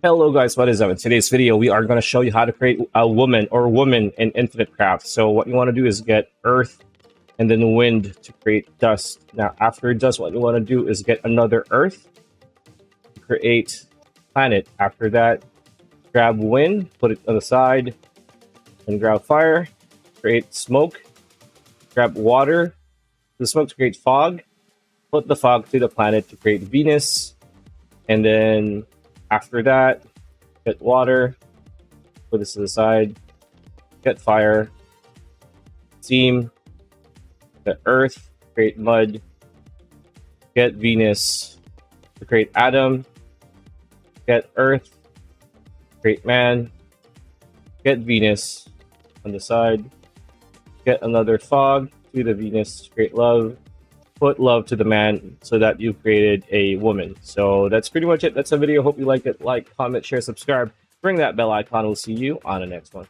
Hello guys, what is up? In today's video, we are going to show you how to create a woman in Infinite Craft. So what you want to do is get earth and then wind to create dust. Now after dust, what you want to do is get another earth to create planet. After that, grab wind, put it on the side, and grab fire, create smoke, grab water, the smoke to create fog, put the fog to the planet to create Venus, and then after that, get water, put this to the side, get fire, steam, get earth, create mud, get Venus to create Adam, get earth, create man, get Venus on the side, get another fog to the Venus to create love, put love to the man so that you created a woman. So that's pretty much it. That's the video. Hope you liked it. Like, comment, share, subscribe. Ring that bell icon. We'll see you on the next one.